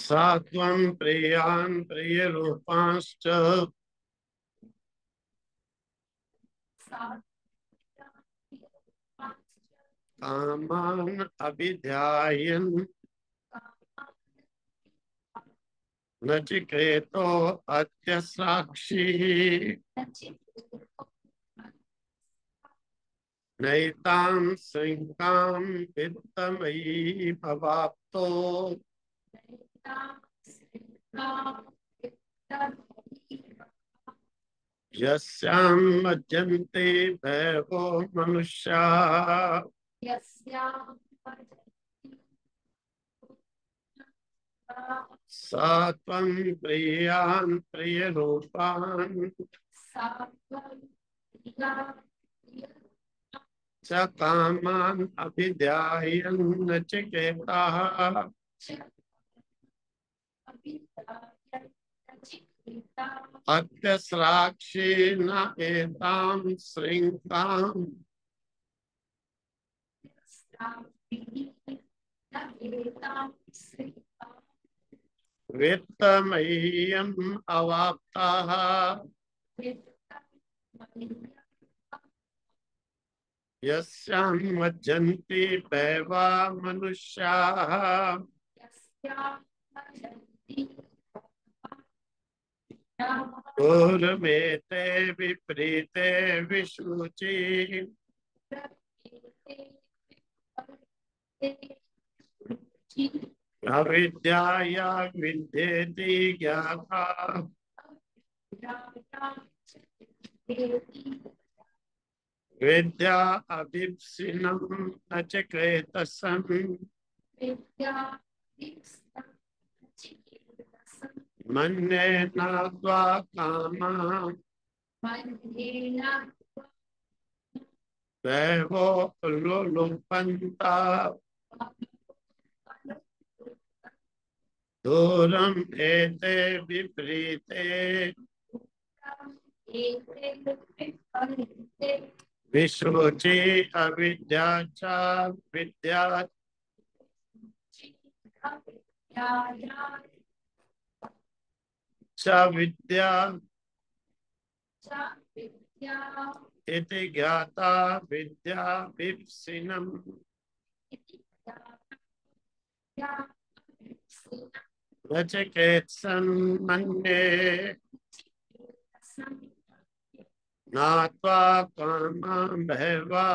सात्वं प्रियान् प्रियरूपांश्च कामान् अभिध्यायन् नचिकेतो अद्य साक्षी नैतां शङ्कां वित्तमयी भवाप्तो यस्यां मज्जन्ते भैवो मनुष्याः सा त्वं प्रियान् प्रियरूपान् च कामान् अभिध्यायन् नचिकेताः अत्यस्राक्षी न एतां शृङ्खाम् वित्तमय्यम् अवाप्ताः यस्यां मज्जन्ति दैवा मनुष्याः पूर्वेते विपरीते विशुचि अविद्याया विद्येति ज्ञाता विद्या अभिप्सिनम् नचिकेतसम् मन्येनाद्वा कामा दैवो लुलुपन्ता दूरम् एते विपरीते विशुचि अविद्या च विद्या च विद्या इति ज्ञाता विद्या विप्सिनम् नचिकेत्सन् मन्ये नात्वा कामान् भैवा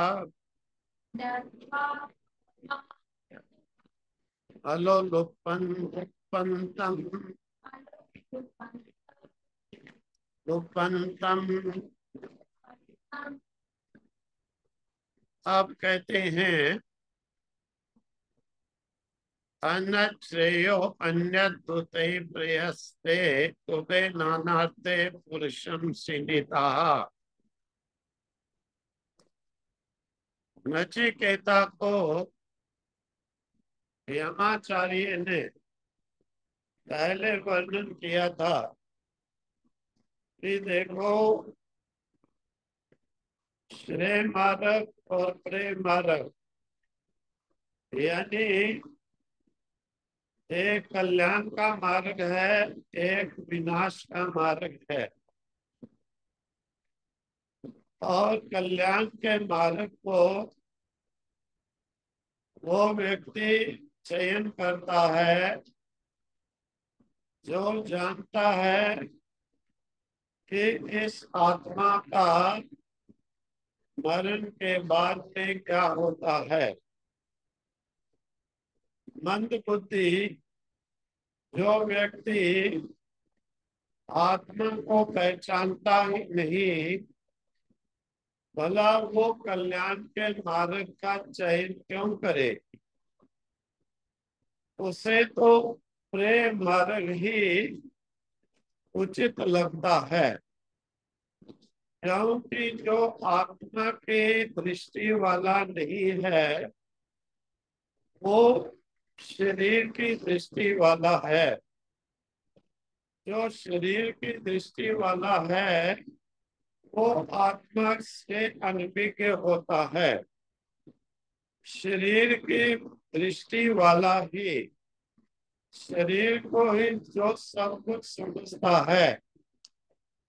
लुपन्तम् आप कहते हैं अनश्रेयो अन्यद्भुते प्रियस्ते तुबे नानाते पुरुषं सिनिता। नचिकेता को यमाचार्य ने पहले वर्णन किया था कि देखो श्रेय मार्ग और प्रेम मार्ग यानी एक कल्याण का मार्ग है, एक विनाश का मार्ग है। और कल्याण के मार्ग को वो व्यक्ति चयन करता है जो जानता है कि इस आत्मा का मरण के बाद में क्या होता है। मंद बुद्धि जो व्यक्ति आत्मा को पहचानता ही नहीं, भला वो कल्याण के मार्ग का चयन क्यों करे। उसे तो प्रेम मार्ग ही उचित लगता है, क्योंकि जो आत्मा की दृष्टि वाला नहीं है वो शरीर की दृष्टि वाला है। जो शरीर की दृष्टि वाला है वो आत्मा से अनभिज्ञ होता है। शरीर की दृष्टि वाला ही शरीर को ही जो सब कुछ समझता है,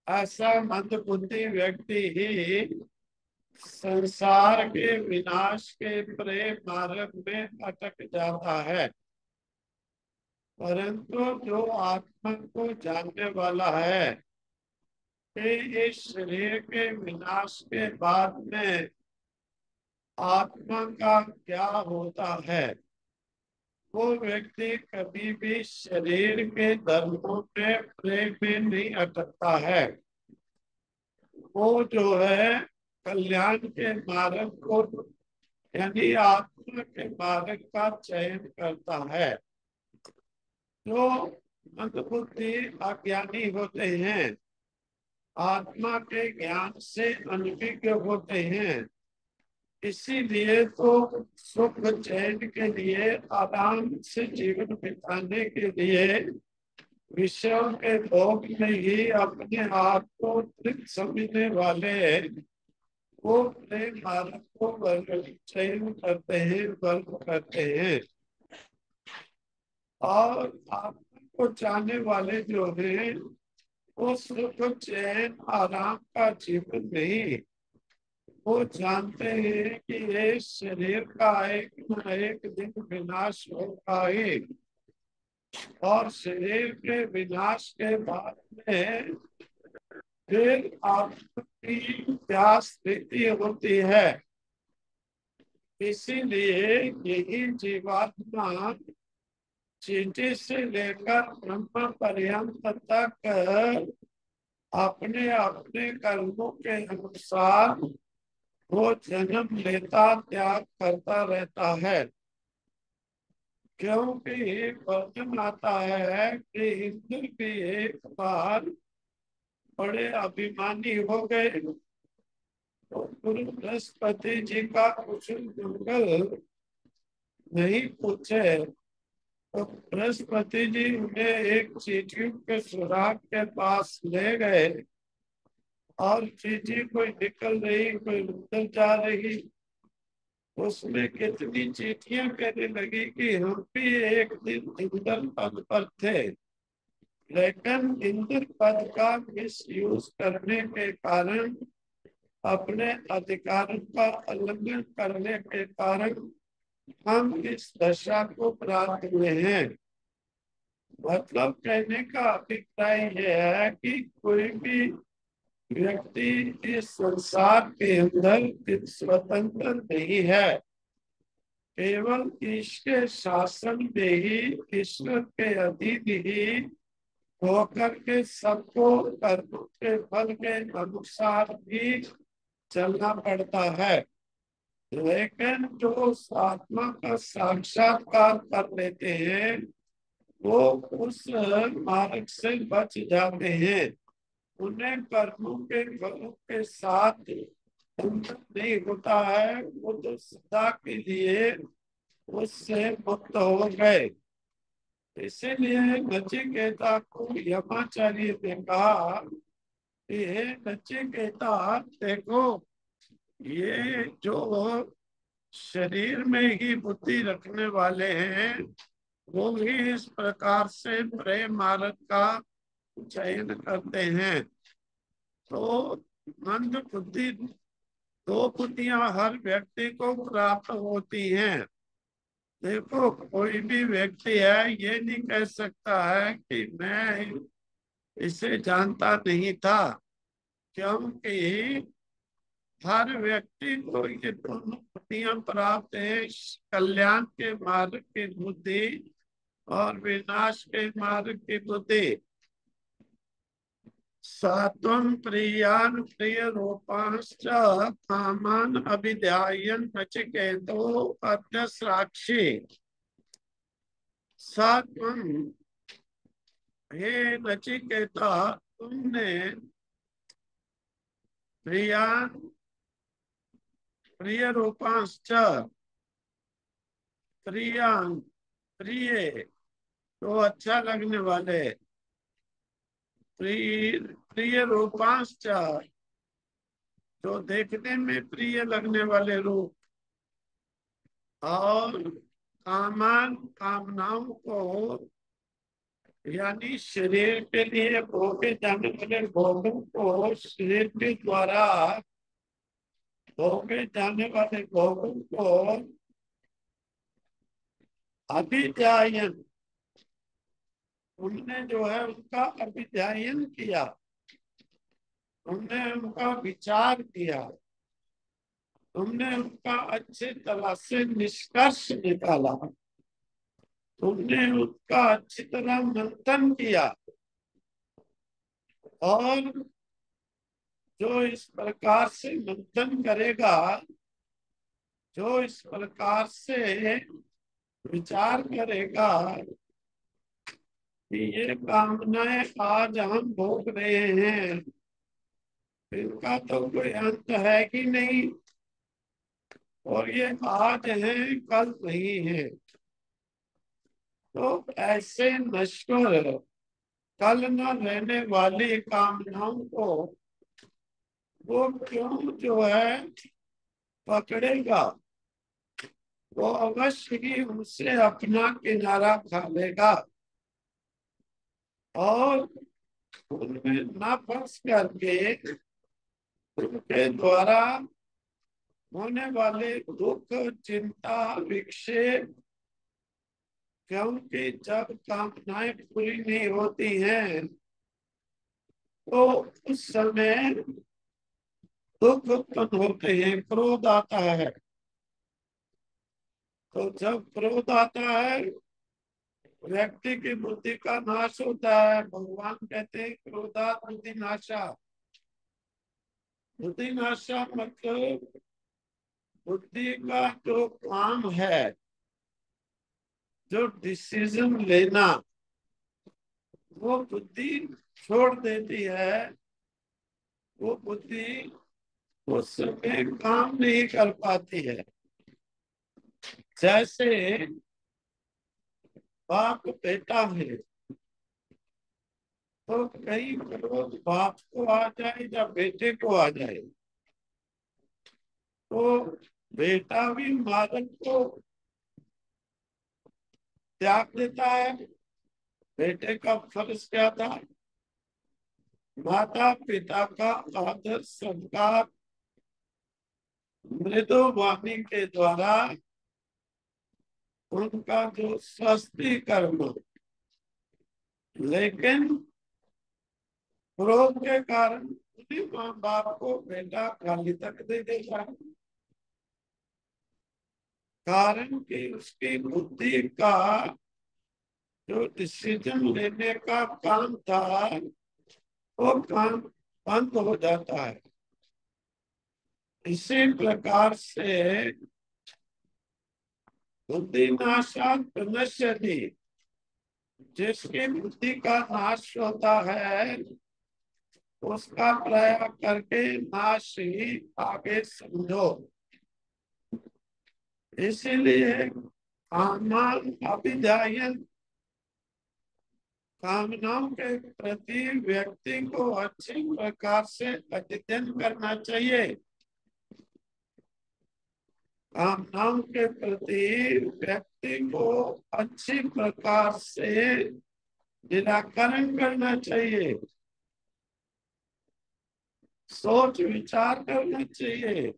ऐसा मंदबुद्धि व्यक्ति ही संसार के विनाश के प्रेम मार्ग में अटक जाता है। परंतु जो आत्मा को जानने वाला है कि इस शरीर के विनाश के बाद में आत्मा का क्या होता है, वो व्यक्ति कभी भी शरीर के धर्मों में प्रेम में नहीं अटकता है। वो जो है कल्याण के मार्ग को, यानी आत्मा के मार्ग का चयन करता है। जो मंदबुद्धि अज्ञानी होते हैं, आत्मा के ज्ञान से अनभिज्ञ होते हैं, इसीलिए तो सुख चैन के लिए, आराम से जीवन बिताने के लिए विषयों के भोग में ही अपने आप को तृप्त समझने वाले वो प्रेम मार्ग को वर्ग चयन करते हैं, वर्ग करते हैं। और आत्मा को चाहने वाले जो हैं वो सुख चैन आराम का जीवन नहीं, वो जानते हैं कि ये शरीर का एक न एक दिन विनाश होगा ही, और शरीर के विनाश के बाद में फिर आत्मा की क्या स्थिति होती है। इसीलिए यही जीवात्मा चींटी से लेकर ब्रह्म पर्यंत तक अपने अपने कर्मों के अनुसार वो जन्म लेता, त्याग करता रहता है। क्योंकि वर्णन आता है कि इंद्र भी एक बार बड़े अभिमानी हो गए, तो गुरु बृहस्पति जी का कुशल मंगल नहीं पूछे, तो बृहस्पति जी उन्हें एक चींटी के सुराग के पास ले गए, और चींटी कोई निकल रही, कोई उधर जा रही, उसमें कितनी चींटियां कहने लगी कि हम भी एक दिन इंद्र पद पर थे, लेकिन इंद्र पद का मिस यूज करने के कारण, अपने अधिकार का उल्लंघन करने के कारण हम इस दशा को प्राप्त हुए हैं। मतलब कहने का अभिप्राय यह है कि कोई भी व्यक्ति इस संसार के अंदर स्वतंत्र नहीं है, केवल ईश्वर शासन में ही, ईश्वर के अधीन ही होकर के सबको कर्म के फल के अनुसार भी चलना पड़ता है। लेकिन जो आत्मा का साक्षात्कार कर लेते हैं वो उस मार्ग से बच जाते हैं। उन्हें कर्मों के फलों के साथ बंधन नहीं होता है, वो तो सदा के लिए उससे मुक्त हो गए। इसीलिए नचिकेता को यमाचार्य ने कहा कि हे नचिकेता, देखो ये जो शरीर में ही बुद्धि रखने वाले हैं वो ही इस प्रकार से प्रेम मार्ग का चयन करते हैं। तो मंद बुद्धि, दो बुद्धियां हर व्यक्ति को प्राप्त होती हैं। देखो कोई भी व्यक्ति है ये नहीं कह सकता है कि मैं इसे जानता नहीं था, क्योंकि हर व्यक्ति को ये दोनों बुद्धियां प्राप्त है, कल्याण के मार्ग की बुद्धि और विनाश के मार्ग की बुद्धि। सात्वं प्रियान प्रिय रूपांश्च कामान अभिध्यायन नचिकेतो अद्य साक्षी। सात्वं, हे नचिकेता, तुमने प्रियान प्रिय रूपांश्च, प्रियान प्रिय तो अच्छा लगने वाले, प्रिय प्रिय रूपांश्च जो देखने में प्रिय लगने वाले रूप, और कामान कामनाओं को यानी शरीर के लिए भोगे जाने वाले भोगों को, शरीर के द्वारा भोगे जाने वाले भोगों को अभिध्यायन, उनने जो है उनका अभिध्यायन किया, उनने उनका विचार किया, तुमने उनका अच्छी तरह से निष्कर्ष निकाला, तुमने उसका अच्छी तरह मंथन किया, और जो इस प्रकार से मंथन करेगा, जो इस प्रकार से विचार करेगा कि ये कामनाएं आज हम भोग रहे हैं, इनका तो कोई अंत है कि नहीं, और ये आज है कल नहीं है, तो ऐसे नश्वर कल न रहने वाली कामनाओं को वो क्यों जो है पकड़ेगा, वो अवश्य ही उनसे अपना किनारा खा लेगा, और उनमें न फंस करके उनके द्वारा होने वाले दुख, चिंता, विक्षेप, क्योंकि जब कामनाएं पूरी नहीं होती हैं तो उस समय दुख उत्पन्न होते हैं, क्रोध आता है। तो जब क्रोध आता है व्यक्ति की बुद्धि का नाश होता है। भगवान कहते हैं क्रोधात् बुद्धि नाशा। बुद्धि नाशा मतलब बुद्धि का जो काम है, जो डिसीजन लेना, वो बुद्धि छोड़ देती है, वो बुद्धि उस समय काम नहीं कर पाती है। जैसे बाप बेटा है, तो कई क्रोध बाप को आ जाए या बेटे को आ जाए, तो बेटा भी मालिक को त्याग देता है। बेटे का फर्ज क्या था? माता पिता का आदर सत्कार मृदु वाणी के द्वारा उनका जो स्वस्थीकरण, लेकिन क्रोध के कारण उन्हीं माँ बाप को बेटा गाली तक दे देता है। कारण कि उसकी बुद्धि का जो डिसीजन लेने का काम था, वो काम बंद हो जाता है। इसी प्रकार से बुद्धि नाशात् विनश्यति, जिसकी बुद्धि का नाश होता है उसका प्रयाग करके नाश ही आगे समझो। इसीलिए कामान अभिध्यायन, कामनाओं के प्रति व्यक्ति को अच्छी प्रकार से अध्ययन करना चाहिए। कामनाओं के प्रति व्यक्ति को अच्छी प्रकार से निराकरण करना चाहिए, सोच विचार करना चाहिए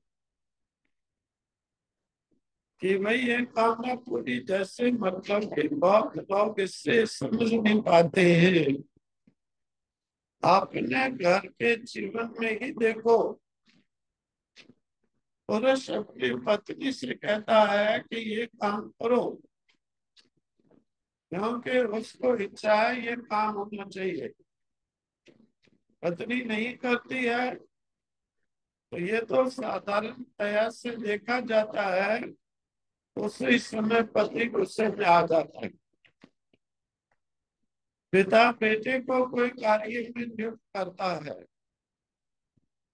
कि भाई ये कामना पूरी, जैसे मतलब कि बहुत लोग इससे समझ नहीं पाते हैं। अपने घर के जीवन में ही देखो, पुरुष अपनी पत्नी से कहता है कि ये काम करो, क्योंकि उसको इच्छा है ये काम होना चाहिए। पत्नी नहीं करती है तो ये तो साधारणतया से देखा जाता है, उसी समय पति गुस्से में आ जाता है। पिता बेटे को कोई कार्य में नियुक्त करता है,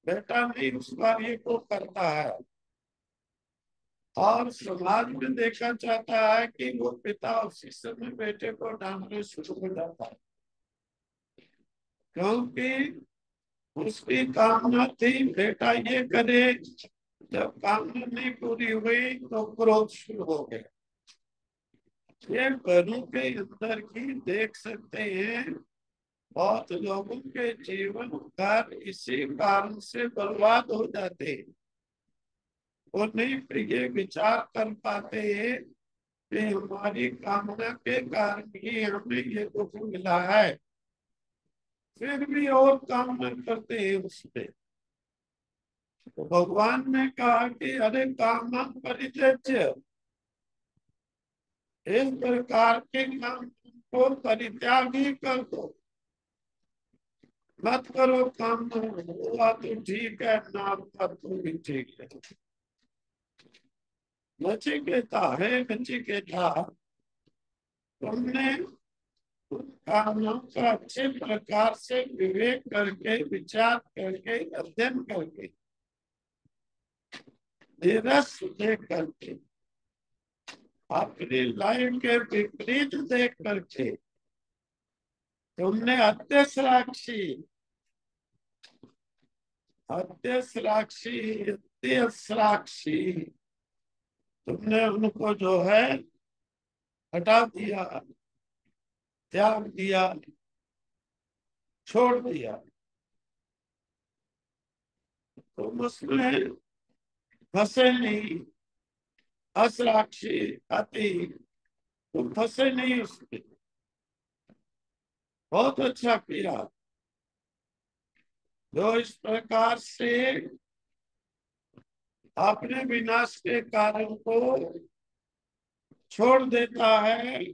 बेटा नहीं उस कार्य को करता है, और समाज में देखा जाता है कि वो पिता उसी समय बेटे को डांटने शुरू हो जाता है, क्योंकि उसकी कामना थी बेटा ये करे। जब कामना नहीं पूरी हुई तो क्रोध शुरू हो गया। ये गुरु के अंदर ही देख सकते हैं। बहुत लोगों के जीवन भर इसी कारण से बर्बाद हो जाते हैं। वो नहीं ये विचार कर पाते हैं कि हमारी कामना के कारण ही हमें ये दुख मिला है, फिर भी और कामना करते हैं उसपे। तो भगवान ने कहा कि अरे कामना परित्यज्य, इस प्रकार के काम को परित्याग ही कर दो, मत करो काम। हुआ तो ठीक है, ना हुआ तो भी ठीक है। नचिकेता है, नचिकेता, तुमने उन कामों का अच्छे प्रकार से विवेक करके, विचार करके, अध्ययन करके, निरस देख करके, अपनी लाइफ के विपरीत देख करके तुमने अत्यसराक्षी, अत्यसराक्षी, अत्यसराक्षी, तुमने उनको जो है हटा दिया, त्याग दिया, छोड़ दिया। तुम उसमें फंसे नहीं, असराक्षी, अति, तुम फंसे नहीं उसमें। बहुत अच्छा किया। जो इस प्रकार से अपने विनाश के कारण को छोड़ देता है,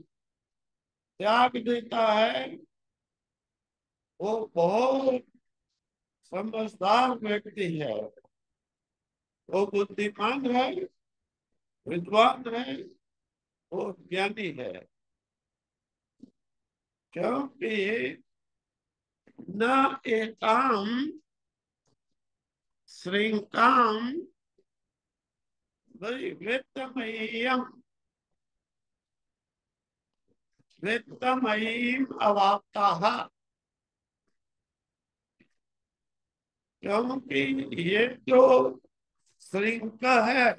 त्याग देता है, वो बहुत समझदार व्यक्ति है। वो बुद्धिमान है, विद्वान है, वो ज्ञानी है। क्योंकि न एकाम श्रृंकाम वित्तमयीम, वित्तमयीम अवाप्ता। क्योंकि ये जो श्रृंख है,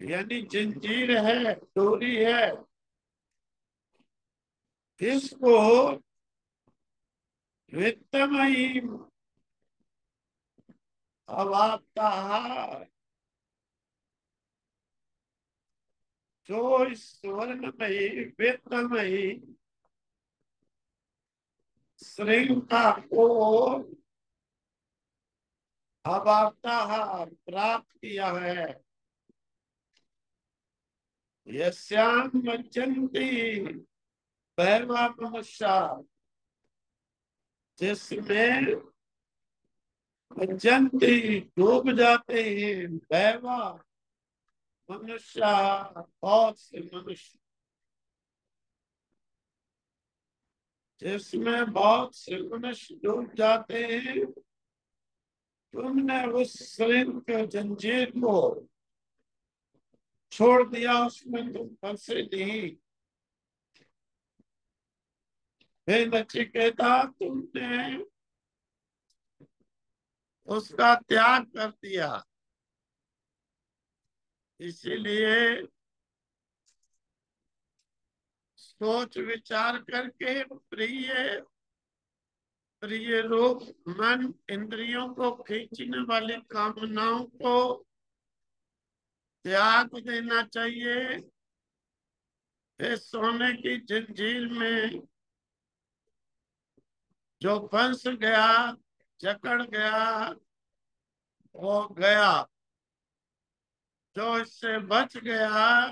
यानी जंजीर है, डोरी है, इसको वित्तमयीम अवाप्ता, जो इस स्वर्णमयी वित्तमयी श्रृंखला को अवाप्ता प्राप्त किया है। यस्याम मज्जन्ति बहवा मनुष्या, जिसमें मज्जन्ति डूब जाते हैं, बहवा मनुष्य, बहुत से मनुष्य, जिसमें बहुत से मनुष्य डूब जाते हैं। तुमने उस श्रृंख जंजीर को छोड़ दिया, उसमें तुम फंसे नहीं। हे नचिकेता, तुमने उसका त्याग कर दिया। इसीलिए सोच विचार करके प्रिय, प्रिय रूप मन इंद्रियों को खींचने वाली कामनाओं को त्याग देना चाहिए। इस सोने की जंजीर में जो फंस गया, जकड़ गया, वो गया। जो इससे बच गया,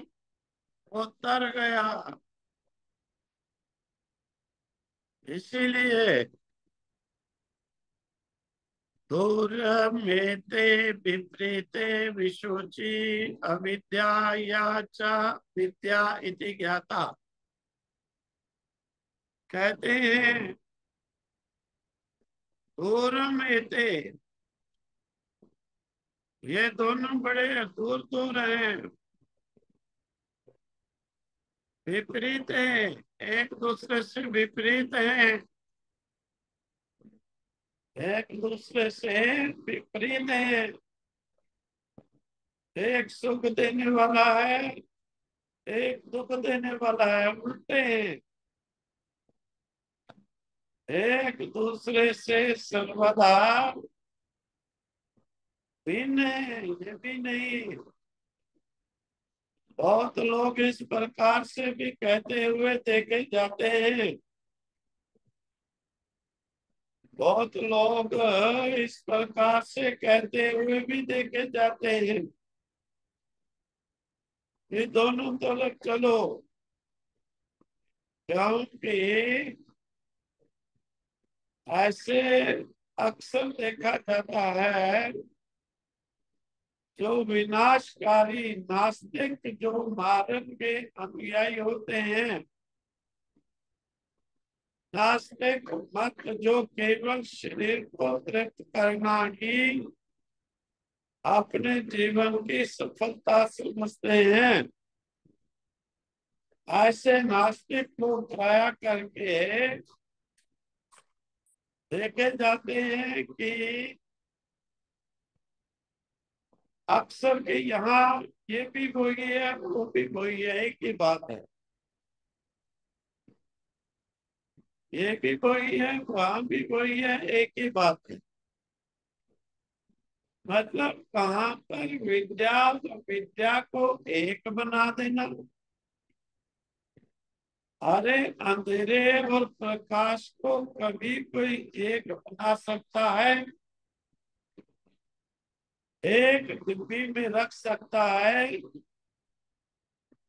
वो तर गया। इसीलिए दूरमेते विपरीते विशुचि अविद्या या च विद्या इति ज्ञाता। कहते हैं दूरमेते, ये दोनों बड़े दूर दूर हैं, विपरीत है, एक दूसरे से विपरीत है, एक दूसरे से विपरीत है। एक सुख देने वाला है, एक दुख देने वाला है, उल्टे हैं। एक दूसरे से सर्वदा भिन्न है, ये भी नहीं। बहुत लोग इस प्रकार से भी कहते हुए देखे जाते हैं। बहुत लोग इस प्रकार से कहते हुए भी देखे जाते हैं। ये दोनों तरफ चलो, क्योंकि ऐसे अक्सर देखा जाता है, जो विनाशकारी नास्तिक जो मार्ग के अनुयायी होते हैं, नास्तिक मत जो केवल शरीर को तृप्त करना ही अपने जीवन की सफलता समझते हैं, ऐसे नास्तिक को दया करके देखे जाते हैं कि अक्सर के यहाँ ये भी वही है, वो भी वही है, एक ही बात है। ये भी वही है, वहां भी वही है, एक ही बात है। मतलब कहाँ पर विद्या और विद्या को एक बना देना। अरे अंधेरे और प्रकाश को कभी कोई एक बना सकता है? एक डिब्बी में रख सकता है?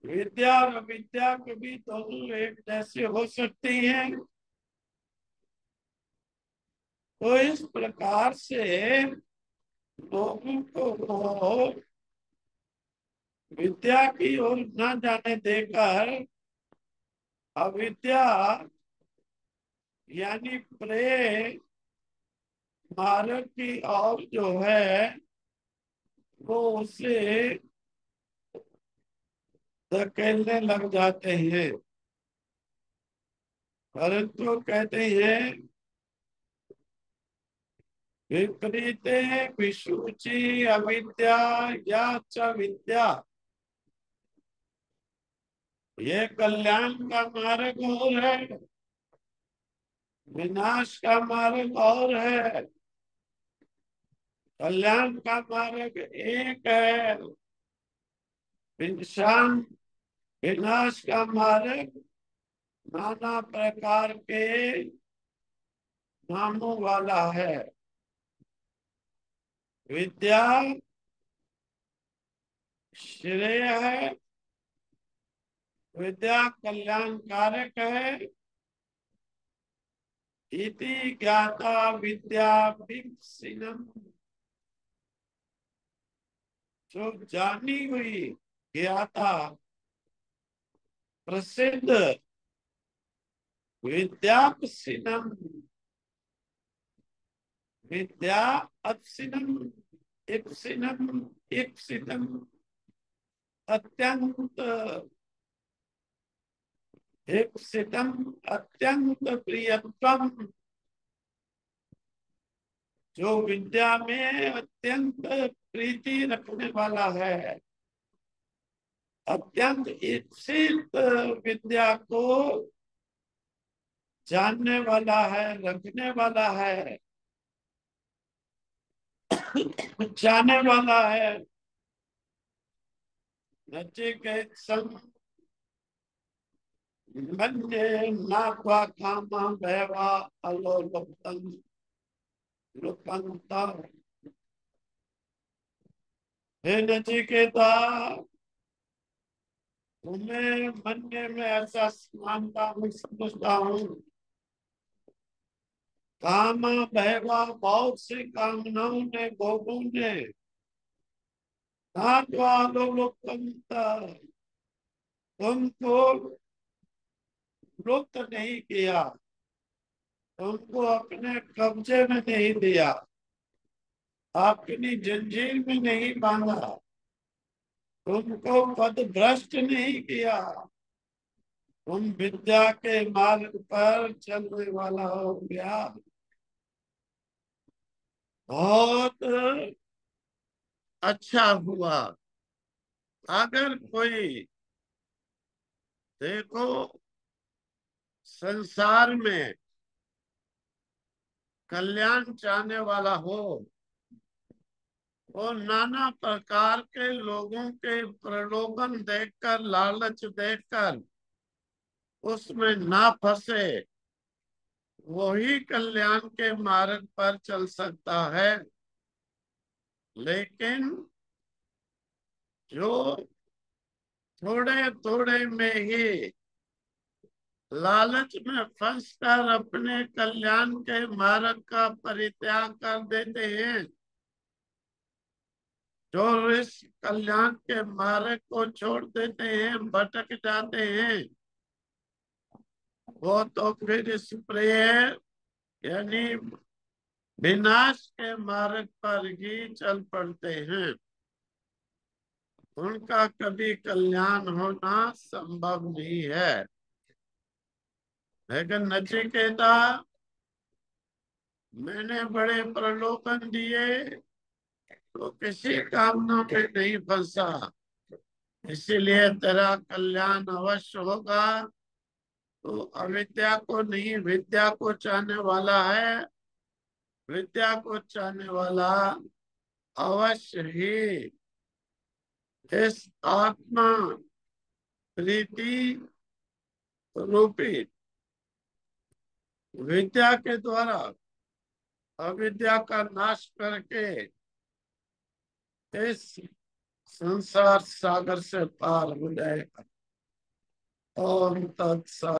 विद्या और अविद्या कभी दोनों एक जैसे हो सकती हैं? तो इस प्रकार से लोगों को विद्या की ओर न जाने देकर अविद्या यानी प्रेम मार्ग की ओर जो है वो उसे धकेलने लग जाते हैं। परंतु कहते हैं विपरीते विशुचि अविद्या या च विद्या, ये कल्याण का मार्ग और है, विनाश का मार्ग और है। कल्याण का मार्ग एक है, इंसान विनाश का मार्ग नाना प्रकार के नामों वाला है। विद्या श्रेय है, विद्या कल्याण कारक है। इति ज्ञाता विद्या विपश्चिनम्, जो जानी हुई ज्ञाता प्रसिद्ध विद्यापसिनम, विद्या अपसिनम, इप्सिनम, इप्सितम, अत्यंत इप्सितम, अत्यंत प्रियत्वम, जो विद्या में अत्यंत प्रीति रखने वाला है, अत्यंत इप्सित विद्या को जानने वाला है, रखने वाला है, जाने वाला है। नचिकेत सम मन्ये नात्वा कामा भैवा अलोलुप्तं लुप्तंता। हे नचिकेता, तुम्हें मन्य में ऐसा मानता हूँ, समझता हूँ, कामा भैवा बहुत सी कामनाओं ने, भोगों ने, नात्वा अलोलुप्तंता, तुमको लुप्त नहीं किया, तुमको अपने कब्जे में नहीं दिया, अपनी जंजीर में नहीं बांधा, तुमको पद भ्रष्ट नहीं किया, तुम विद्या के मार्ग पर चलने वाला हो गया। बहुत अच्छा हुआ। अगर कोई देखो, संसार में कल्याण चाहने वाला हो, वो नाना प्रकार के लोगों के प्रलोभन देखकर, लालच देखकर उसमें ना फंसे, वही कल्याण के मार्ग पर चल सकता है। लेकिन जो थोड़े थोड़े में ही लालच में फंसकर अपने कल्याण के मार्ग का परित्याग कर देते हैं, जो इस कल्याण के मार्ग को छोड़ देते हैं, भटक जाते हैं, वो तो फिर इस प्रिय यानी विनाश के मार्ग पर ही चल पड़ते हैं। उनका कभी कल्याण होना संभव नहीं है। लेकिन नचिकेता, मैंने बड़े प्रलोभन दिए तो किसी कामना में नहीं फंसा, इसीलिए तेरा कल्याण अवश्य होगा। तो अविद्या को नहीं, विद्या को चाहने वाला है, विद्या को चाहने वाला अवश्य ही इस आत्मा प्रीति रूपी विद्या के द्वारा अविद्या का नाश करके इस संसार सागर से पार हो जाएगा। ओम तत्सत।